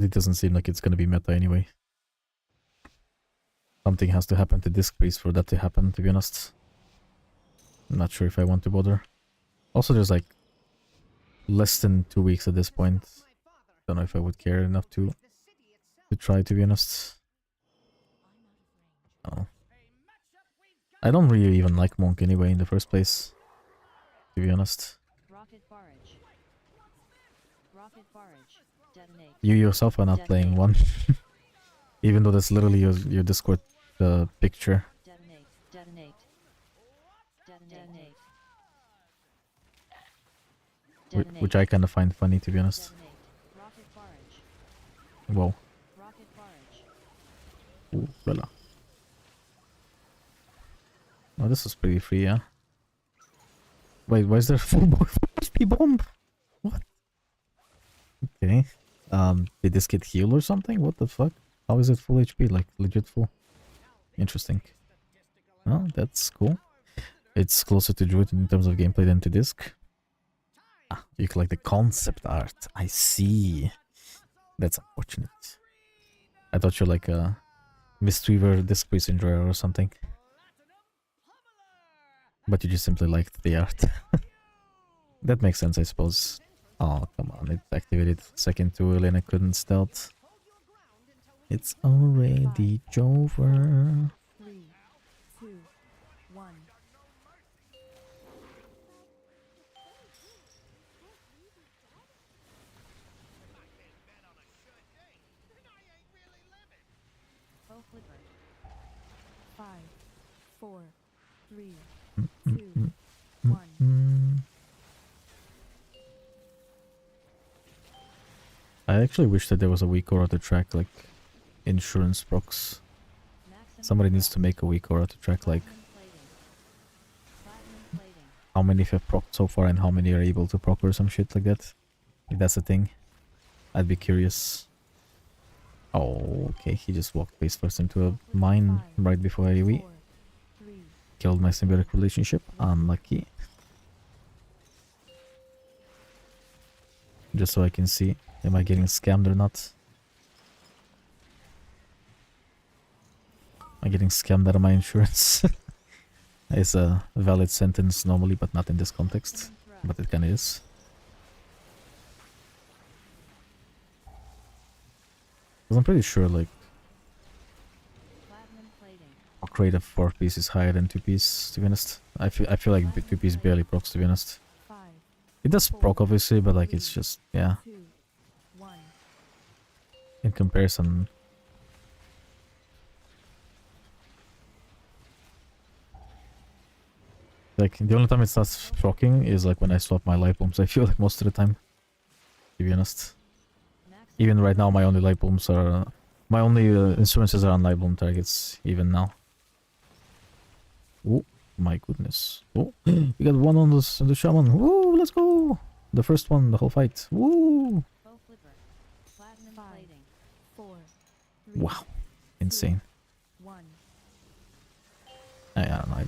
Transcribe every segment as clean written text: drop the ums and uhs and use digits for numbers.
it doesn't seem like it's gonna be meta anyway. Something has to happen to Disc Priest for that to happen, to be honest. I'm not sure if I want to bother. Also, there's like less than 2 weeks at this point. Don't know if I would care enough to try, to be honest. Oh. I don't really even like Monk anyway in the first place, to be honest. You yourself are not playing one. Even though that's literally your Discord picture. Which I kind of find funny, to be honest. Whoa. Ooh, voila. Oh, this is pretty free, yeah? Wait, why is there full HP bomb? What? Okay. Did this get healed or something? What the fuck? How is it full HP? Like, legit full? Interesting. Oh, that's cool. It's closer to Druid in terms of gameplay than to Disc. Ah, you collect the concept art. I see. That's unfortunate. I thought you're like a Mistweaver Disc Priest enjoyer or something. But you just simply liked the art. That makes sense, I suppose. Oh, come on. It activated second too early and I couldn't stealth. It's already over. 3, 2, 1. Oh, flipper. 5, 4, 3, 2, 1. I actually wish that there was a weak aura to track like insurance procs. Somebody needs to make a weak aura to track like how many have procced so far and how many are able to proc or some shit like that. If that's a thing, I'd be curious. Oh, okay, he just walked face first into a mine right before AoE. Killed my symbiotic relationship. Unlucky. Just so I can see, am I getting scammed or not? Am I getting scammed out of my insurance? It's a valid sentence normally, but not in this context. But it kinda is. Because I'm pretty sure, like, upgrade of 4-piece is higher than 2-piece, to be honest. I feel like 2-piece barely procs, to be honest. It does proc, obviously, but like, it's just, yeah. In comparison. Like, the only time it starts procking is like when I swap my light bombs, I feel like most of the time. To be honest. Even right now, my only light bombs are... my only insurances are on light bomb targets, even now. Oh, my goodness. Oh, we got one on the shaman. Woo, let's go! The first one, the whole fight. Woo! Wow. Insane. I don't know. To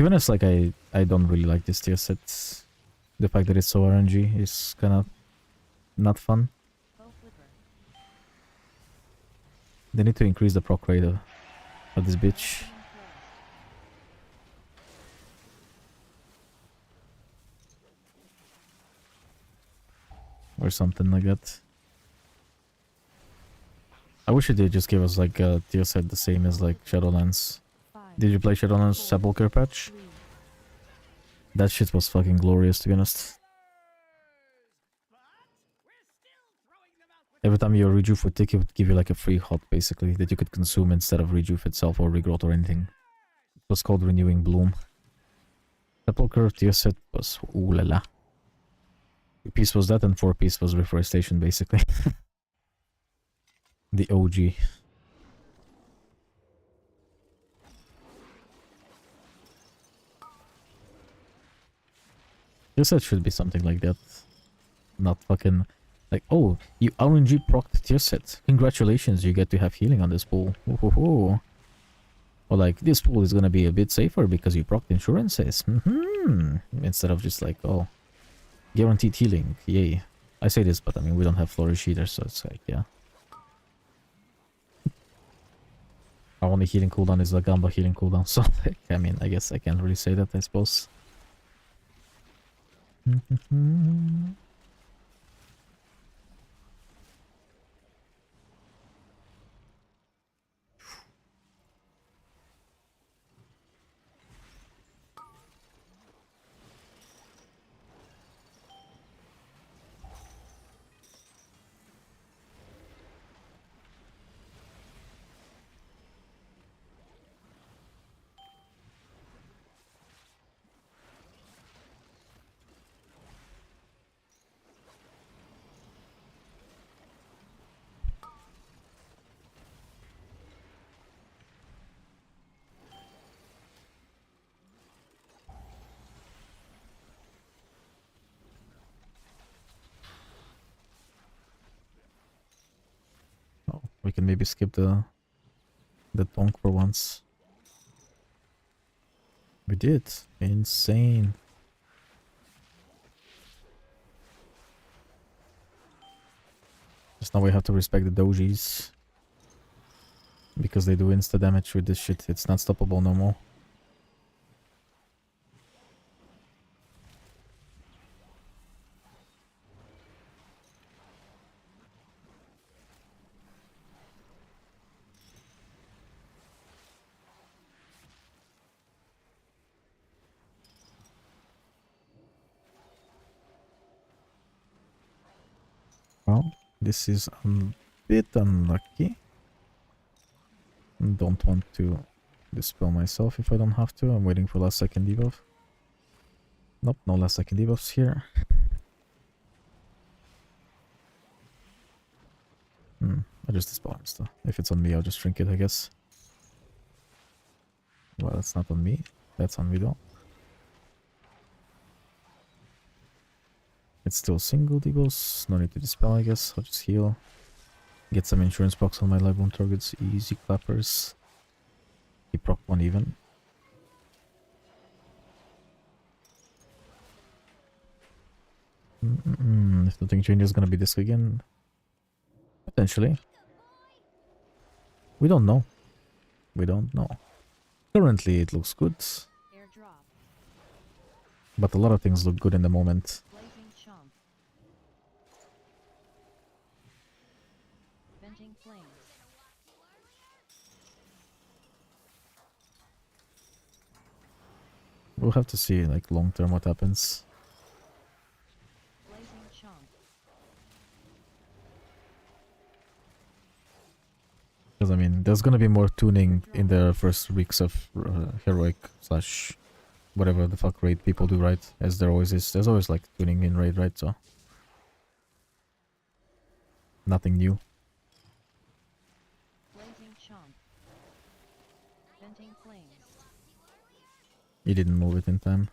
be honest, like, I don't really like this tier set. The fact that it's so RNG is kind of not fun. They need to increase the proc rate of this bitch. Or something like that. I wish it did just give us like a tier set the same as like Shadowlands. Did you play Shadowlands Sepulchre patch? That shit was fucking glorious, to be honest. Every time you rejuve for tick, it would give you like a free hot, basically, that you could consume instead of rejuve itself or regrowth or anything. It was called Renewing Bloom. Sepulchre tier set was ooh la la. 2-piece was that and 4-piece was Reforestation, basically. The OG. Tier set should be something like that. Not fucking... like, oh, you RNG procced tier set. Congratulations, you get to have healing on this pool. Ooh. Or like, this pool is gonna be a bit safer because you procced insurances. Instead of just like, oh, guaranteed healing. Yay. I say this, but I mean, we don't have Flourish either, so it's like, yeah. Our only healing cooldown is the Gamba healing cooldown, so like, I mean, I guess I can't really say that, I suppose. Oh, we can maybe skip the donk for once. We did. Insane. Just now we have to respect the dojis. Because they do insta damage with this shit. It's not stoppable no more. Well, this is a bit unlucky. Don't want to dispel myself if I don't have to. I'm waiting for last second debuff. Nope, no last second debuffs here. I just dispel him still. If it's on me, I'll just drink it, I guess. Well, that's not on me. That's on me though. It's still single debuffs. No need to dispel, I guess. I'll just heal. Get some insurance box on my live wound targets. Easy clappers. Keep proc 1 even. If nothing changes, gonna be disc again. Potentially. We don't know. We don't know. Currently it looks good. But a lot of things look good in the moment. We'll have to see, like, long term what happens. Because, I mean, there's gonna be more tuning in the first weeks of heroic slash whatever the fuck raid people do, right? As there always is. There's always, like, tuning in raid, right? So, nothing new. He didn't move it in time.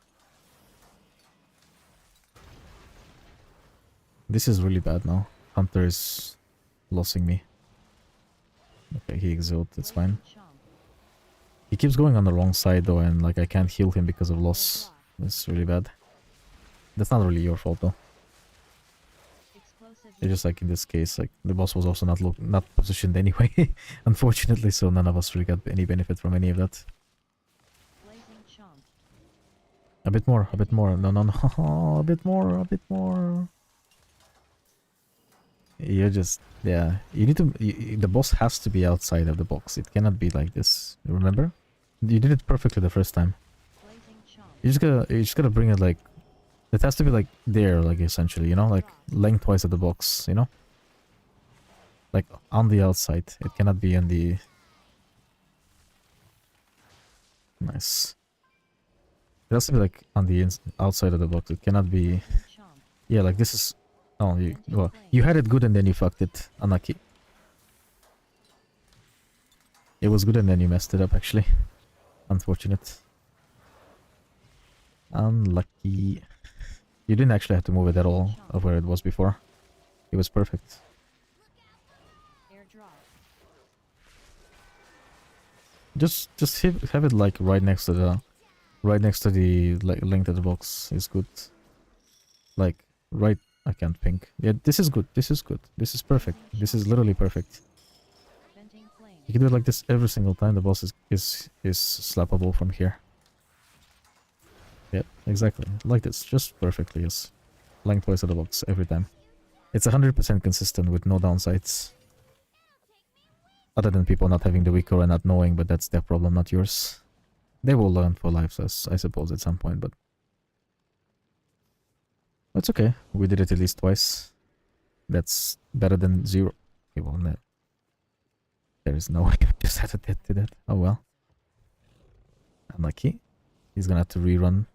This is really bad now. Hunter is losing me. Okay, he exiled, it's fine. He keeps going on the wrong side though, and like I can't heal him because of loss. That's really bad. That's not really your fault though. It's just like in this case, like the boss was also not positioned anyway, unfortunately, so none of us really got any benefit from any of that. A bit more, a bit more. No, no, no, a bit more, a bit more. You're just, yeah. You need to. The boss has to be outside of the box. It cannot be like this. Remember? You did it perfectly the first time. You just gotta bring it like. It has to be like there, like essentially, you know, like lengthwise of the box, you know, like on the outside. It cannot be on the. Nice. It has to be like on the outside of the box. It cannot be. Yeah, like this is. Oh, well, you had it good and then you fucked it. Unlucky. It was good and then you messed it up, actually. Unfortunate. Unlucky. You didn't actually have to move it at all of where it was before. It was perfect. Just have it like right next to the like length of the box is good. Like right. I can't ping. Yeah, this is good. This is good. This is perfect. This is literally perfect. You can do it like this every single time. The boss is slappable from here. Yep, exactly. Like this. Just perfectly, yes. Lengthwise of the box every time. It's 100% consistent with no downsides. Other than people not having the weaker and not knowing, but that's their problem, not yours. They will learn for life, I suppose, at some point, but... That's okay. We did it at least twice. That's better than 0. Okay, well, no. There is no way we just had to get to that. Oh well. Unlucky. He's gonna have to rerun.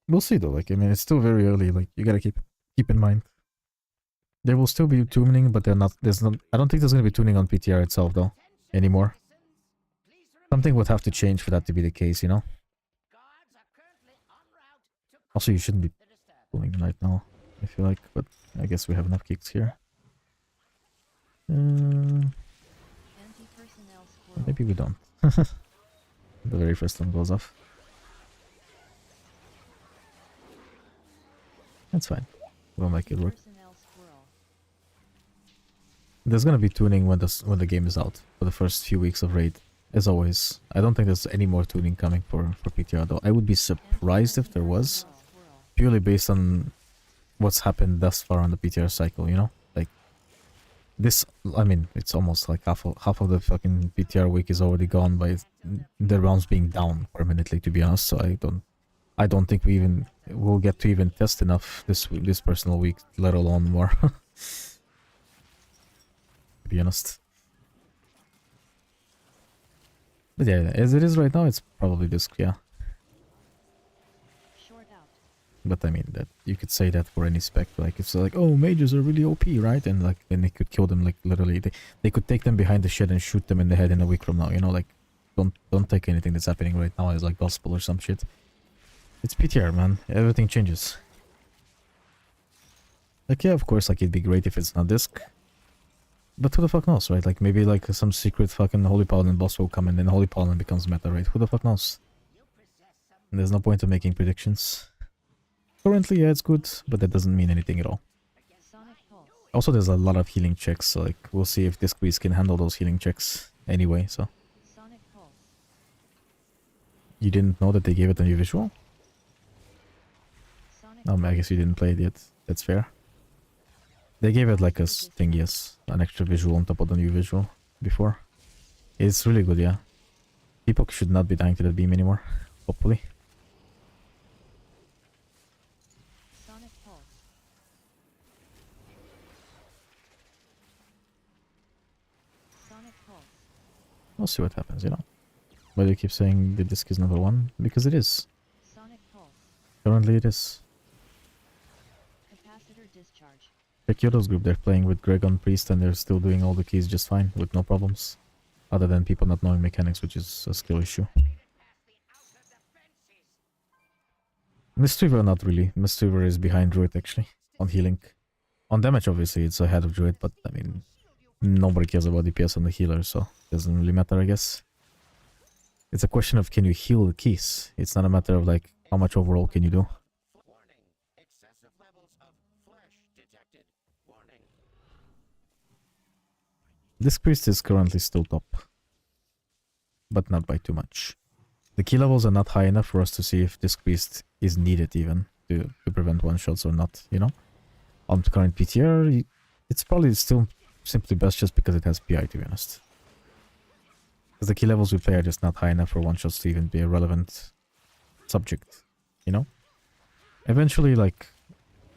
We'll see though. Like, I mean, it's still very early. Like, you gotta keep in mind. There will still be tuning, but they're not. There's not. I don't think there's gonna be tuning on PTR itself though anymore. Something would have to change for that to be the case, you know. Also, you shouldn't be pulling right now, I feel like, but I guess we have enough kicks here. Maybe we don't. The very first one goes off. That's fine. We'll make it work. There's gonna be tuning when the game is out for the first few weeks of raid, as always. I don't think there's any more tuning coming for PTR though. I would be surprised if there was, purely based on what's happened thus far on the PTR cycle, you know? Like, this, I mean, it's almost like half of the fucking PTR week is already gone by the rounds being down permanently, to be honest, so I don't think we even will get to even test enough this personal week, let alone more. To be honest. But yeah, as it is right now, it's probably disc, yeah. But I mean, that you could say that for any spec, like it's like, oh, mages are really OP, right? And like, then they could kill them, like literally, they could take them behind the shed and shoot them in the head in a week from now, you know, like, don't take anything that's happening right now as like gospel or some shit. It's PTR, man. Everything changes. Like, yeah, of course, like, it'd be great if it's not disc. But who the fuck knows, right? Like, maybe, like, some secret fucking Holy Paladin boss will come and then Holy Paladin becomes meta, right? Who the fuck knows? And there's no point in making predictions. Currently, yeah, it's good, but that doesn't mean anything at all. Also, there's a lot of healing checks, so, like, we'll see if Disc Breeze can handle those healing checks anyway, so... You didn't know that they gave it a new visual? I guess you didn't play it yet. That's fair. They gave it like a thing, yes. An extra visual on top of the new visual before. It's really good, yeah. People should not be dying to that beam anymore. Hopefully. We'll see what happens, you know. Why do you keep saying the disc is number 1? Because it is. Currently it is. Check Yodo's group, they're playing with Greg on Priest and they're still doing all the keys just fine, with no problems. Other than people not knowing mechanics, which is a skill issue. Mistweaver, not really. Mistweaver is behind Druid, actually, on healing. On damage, obviously, it's ahead of Druid, but, I mean, nobody cares about DPS on the healer, so it doesn't really matter, I guess. It's a question of can you heal the keys. It's not a matter of, like, how much overall can you do. This priest is currently still top, but not by too much. The key levels are not high enough for us to see if this priest is needed even to prevent one-shots or not, you know? On current PTR, it's probably still simply best just because it has PI, to be honest. Because the key levels we play are just not high enough for one-shots to even be a relevant subject, you know? Eventually, like,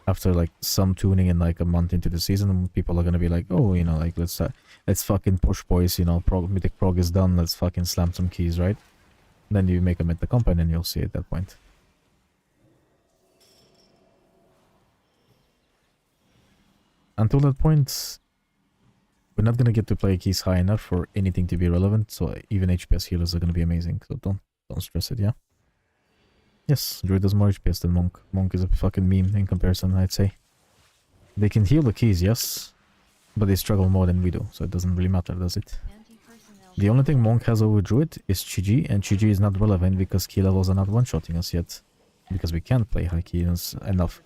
after like some tuning in like a month into the season, people are gonna be like, oh, you know, like let's fucking push, boys, you know, mythic prog is done, let's fucking slam some keys, right? Then you make them at the comp and then you'll see at that point. Until that point, we're not gonna get to play keys high enough for anything to be relevant, so even HPS healers are gonna be amazing, so don't stress it, yeah? Yes, Druid does more HPS than Monk. Monk is a fucking meme in comparison, I'd say. They can heal the keys, yes, but they struggle more than we do, so it doesn't really matter, does it? The only thing Monk has over Druid is Chi-Ji, and Chi-Ji is not relevant because key levels are not one-shotting us yet. because we can't play high key enough.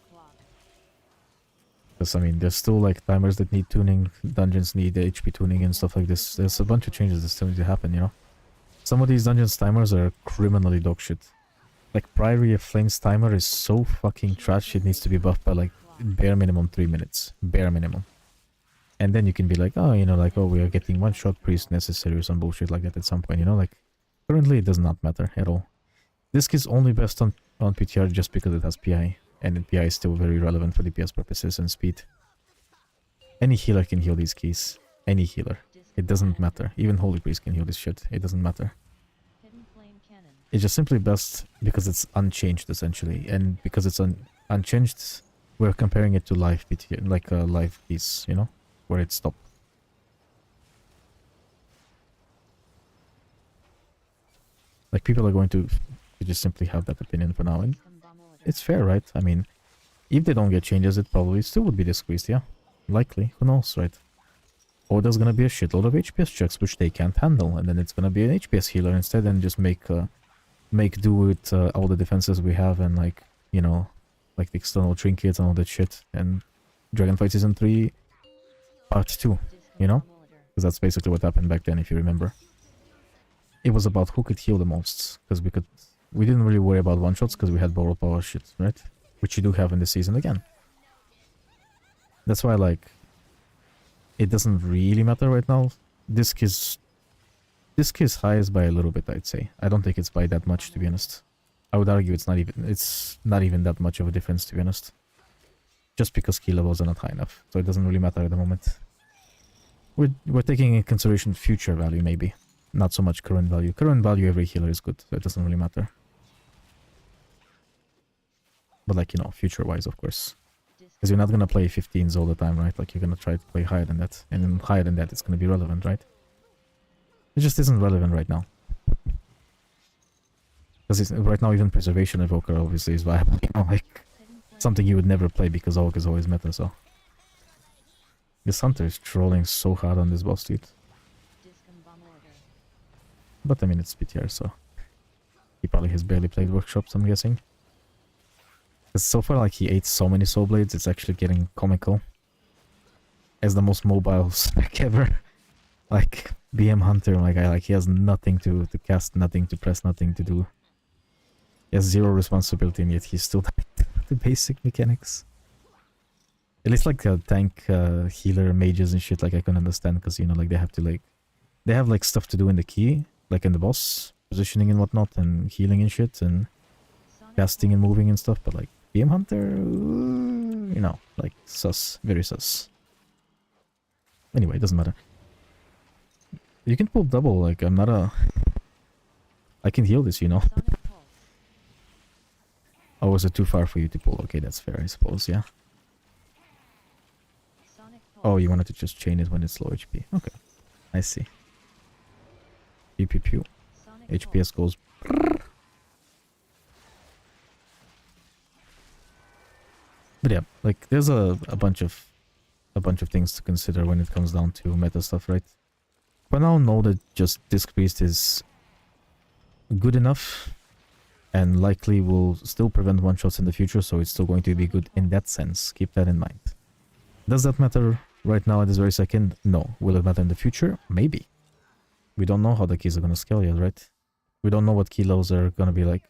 Because I mean, there's still like timers that need tuning, dungeons need HP tuning and stuff like this. There's a bunch of changes that still need to happen, you know. Some of these dungeons timers are criminally dogshit. Like Priory of Flames timer is so fucking trash, it needs to be buffed by like bare minimum 3 minutes. Bare minimum. And then you can be like, oh, you know, like, oh, we are getting one shot priest necessary or some bullshit like that at some point, you know, like, currently it does not matter at all. This is only best on PTR just because it has PI, and PI is still very relevant for DPS purposes and speed. Any healer can heal these keys. Any healer. It doesn't matter. Even Holy Priest can heal this shit. It doesn't matter. It's just simply best because it's unchanged, essentially, and because it's unchanged, we're comparing it to live PTR, like a live keys, you know? Where it stopped. Like, people are going to just simply have that opinion for now, and it's fair, right? I mean, if they don't get changes, it probably still would be decreased, yeah? Likely, who knows, right? Or there's gonna be a shitload of HPS checks which they can't handle, and then it's gonna be an HPS healer instead, and just make do with all the defenses we have, and like, you know, like the external trinkets and all that shit, and Dragonfight Season 3 Part 2, you know? Because that's basically what happened back then, if you remember. It was about who could heal the most, because we didn't really worry about one-shots because we had borrowed power shit, right? Which you do have in this season again. That's why, like, it doesn't really matter right now. Disc is highest by a little bit, I'd say. I don't think it's by that much, to be honest. I would argue it's not even that much of a difference, to be honest. Just because key levels are not high enough, so it doesn't really matter at the moment. We're taking in consideration future value, maybe. Not so much current value. Current value, every healer is good, so it doesn't really matter. But like, you know, future-wise, of course. Because you're not gonna play 15s all the time, right? Like, you're gonna try to play higher than that. And then higher than that, it's gonna be relevant, right? It just isn't relevant right now. Because right now, even Preservation Evoker obviously is viable, you know, like... Something you would never play because Orc is always meta, so... This Hunter is trolling so hard on this boss, dude. But I mean, it's PTR, so... He probably has barely played Workshops, I'm guessing. Because so far, like, he ate so many Soul Blades, it's actually getting comical. As the most mobile spec ever. Like, BM Hunter, my guy, like, he has nothing to cast, nothing to press, nothing to do. He has zero responsibility, and yet he's still the basic mechanics. At least, like, tank, healer, mages and shit, like, I can understand, because, you know, like, they have to, like... They have, like, stuff to do in the key, like, in the boss, positioning and whatnot, and healing and shit, and casting and moving and stuff, but, like, BM Hunter, you know, like, sus. Very sus. Anyway, it doesn't matter. You can pull double, like, I'm not a... I can heal this, you know. Oh, was it too far for you to pull? Okay, that's fair, I suppose, yeah. Oh, you wanted to just chain it when it's low HP. Okay, I see. Pew pew pew. HPS goes... But yeah, like, there's a bunch of things to consider when it comes down to meta stuff, right? For now, know that just Disc Priest is good enough and likely will still prevent one-shots in the future, so it's still going to be good in that sense. Keep that in mind. Does that matter right now at this very second? No. Will it matter in the future? Maybe. We don't know how the keys are going to scale yet, right? We don't know what key levels are going to be like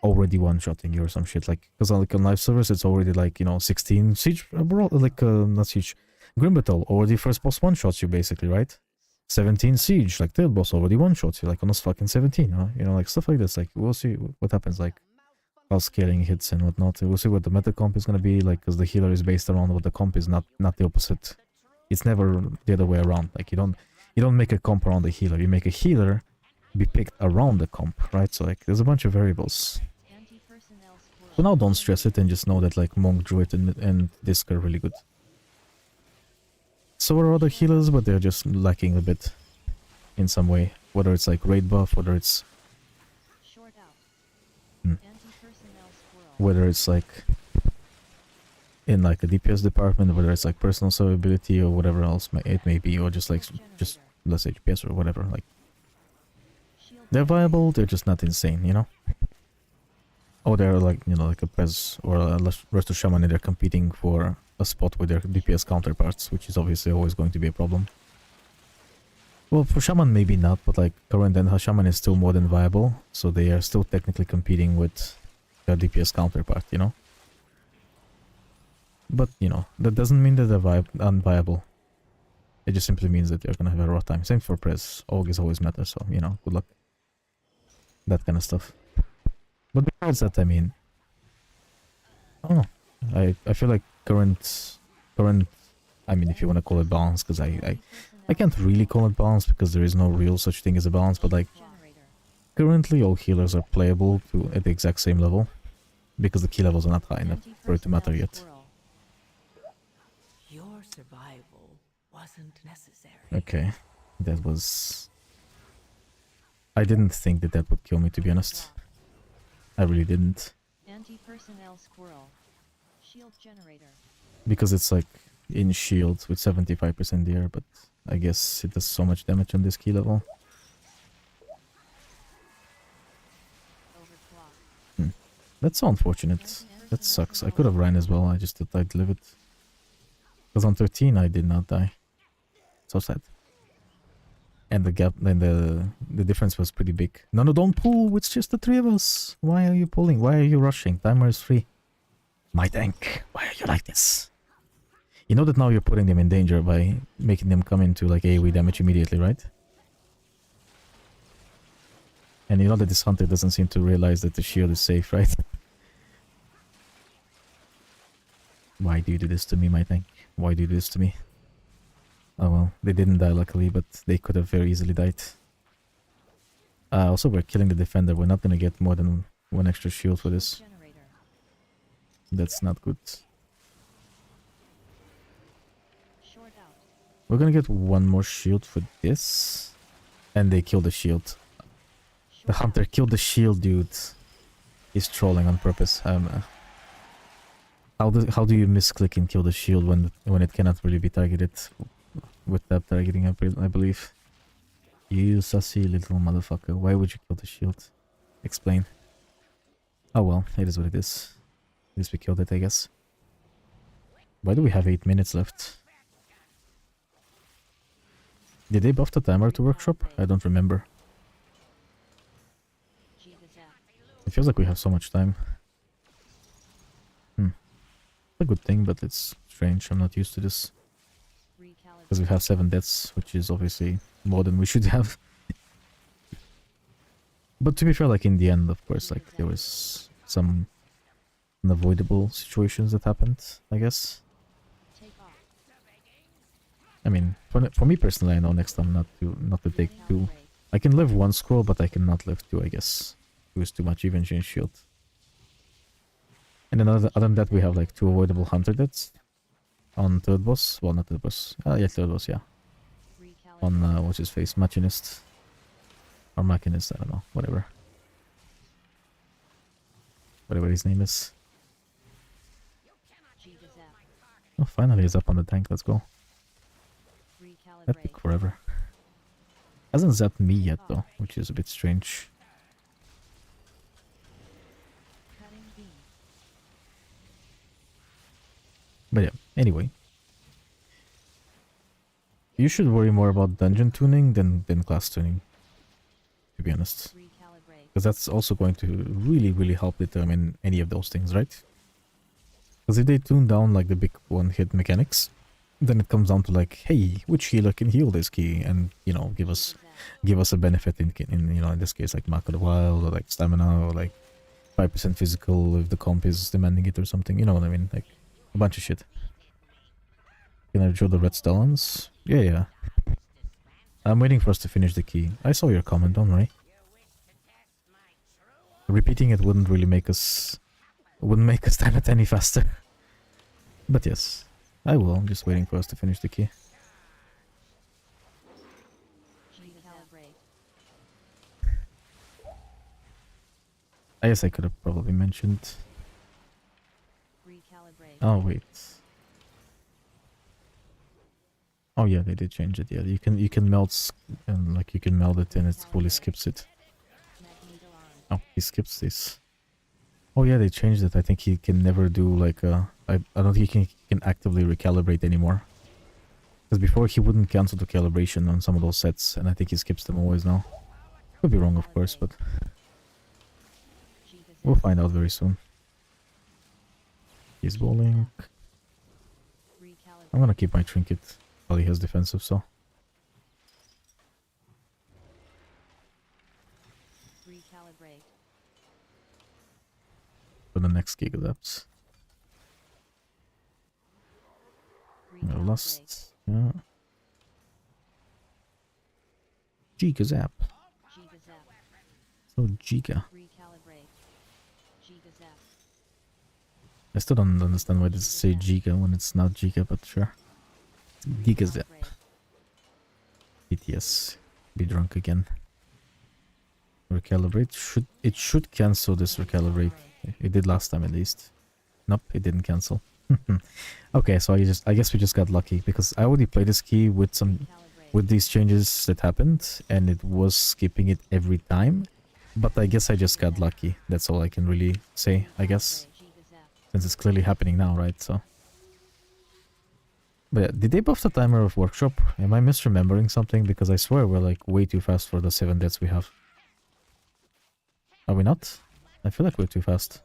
already one-shotting you or some shit. Like, because like on live servers, it's already like, you know, 16 siege, like, not siege, Grim Battle, already first boss one-shots you basically, right? 17 siege, like third boss already one-shots you, like almost fucking 17, huh? You know, like stuff like this. Like, we'll see what happens, like how scaling hits and whatnot. We'll see what the meta comp is gonna be, like, because the healer is based around what the comp is, not the opposite. It's never the other way around. Like, you don't make a comp around the healer. You make a healer be picked around the comp, right? So like, there's a bunch of variables. So now don't stress it and just know that like Monk, Druid, and Disc are really good. So are other healers, but they're just lacking a bit in some way. Whether it's like raid buff, whether it's... Whether it's like in like a DPS department, whether it's like personal survivability or whatever else it may be, or just like just less HPS or whatever. Like, they're viable, they're just not insane, you know? Oh, they're like, you know, like a Pez or a Resto Shaman, and they're competing for a spot with their DPS counterparts, which is obviously always going to be a problem. Well, for Shaman maybe not, but like current and Shaman is still more than viable, so they are still technically competing with their DPS counterpart, you know? But, you know, that doesn't mean that they're unviable. It just simply means that you're gonna have a rough time. Same for Prez. Aug is always matter, so, you know, good luck. That kind of stuff. But besides that, I mean, I don't know. I feel like current, I mean, if you want to call it balance, because I can't really call it balance because there is no real such thing as a balance, but like, currently all healers are playable at the exact same level, because the key levels are not high enough for it to matter yet. Your survival wasn't necessary. Okay, that was... I didn't think that that would kill me, to be honest. I really didn't. Anti-personnel squirrel. Shield generator. Because it's like in shield with 75% there, but I guess it does so much damage on this key level. That's so unfortunate. That sucks. I could have ran as well, I just thought I'd live it. Because on 13 I did not die. So sad. And the gap, and the difference was pretty big. No, no, don't pull, it's just the three of us. Why are you pulling? Why are you rushing? Timer is free. My tank, why are you like this? You know that now you're putting them in danger by making them come into like AoE damage immediately, right? And you know that this hunter doesn't seem to realize that the shield is safe, right? Why do you do this to me, my tank? Why do you do this to me? Oh well, they didn't die luckily, but they could have very easily died. Also, we're killing the defender. We're not gonna get more than one extra shield for this. That's not good. We're gonna get one more shield for this. And they killed the shield. The hunter killed the shield, dude. He's trolling on purpose. How do you misclick and kill the shield when it cannot really be targeted with that targeting, I believe? You sussy little motherfucker. Why would you kill the shield? Explain. Oh well, it is what it is. At least we killed it, I guess. Why do we have 8 minutes left? Did they buff the timer to workshop? I don't remember. It feels like we have so much time. It's a good thing, but it's strange. I'm not used to this. Because we have 7 deaths, which is obviously more than we should have. But to be fair, like in the end, of course, like there was some unavoidable situations that happened, I guess. I mean, for me personally, I know next time not to take 2. I can live 1 scroll, but I cannot live 2, I guess. 2 is too much, even in shield. And then other than that, we have like 2 avoidable hunter deaths on third boss. Well, not third boss. Yeah, third boss, yeah. On what's his face, Machinist or Machinist, I don't know, whatever his name is. Oh, finally he's up on the tank. Let's go. That took forever. Hasn't zapped me yet though, which is a bit strange. But yeah, anyway. You should worry more about dungeon tuning than class tuning, to be honest. Because that's also going to really help determine any of those things, right? Because if they tune down like the big one-hit mechanics, then it comes down to like, hey, which healer can heal this key and, you know, give us a benefit in you know, in this case like Mark of the Wild or like stamina or like 5% physical if the comp is demanding it or something, you know what I mean? Like a bunch of shit. Can I show the red stallions? Yeah. I'm waiting for us to finish the key. I saw your comment, don't worry. Repeating it wouldn't really make us time it any faster. But yes, I will. I'm just waiting for us to finish the key. I guess I could have probably mentioned. Oh wait. Oh yeah, they did change it. Yeah, you can melt and like you can melt it and it fully skips it. Oh, he skips this. Oh yeah, they changed it. I think he can never do like I don't think he can actively recalibrate anymore. Because before he wouldn't cancel the calibration on some of those sets, and I think he skips them always now. Could be wrong, of course, but we'll find out very soon. He's bowling. I'm gonna keep my trinket while he has defensive, so. Recalibrate. For the next Giga Depths. Lust. Yeah. Giga Zap. Giga Zap. So Giga. Recalibrate. Giga Zap. I still don't understand why does it say Giga when it's not Giga, but sure. It's Giga Zap. BTS. Be drunk again. Recalibrate. It should cancel this recalibrate. It did last time at least. Nope, it didn't cancel. Okay, so I guess we just got lucky because I already played this key with these changes that happened and it was skipping it every time. But I guess I just got lucky. That's all I can really say, I guess. Since it's clearly happening now, right? So. But yeah, did they buff the timer of Workshop? Am I misremembering something? Because I swear we're like way too fast for the 7 deaths we have. Are we not? I feel like we're too fast.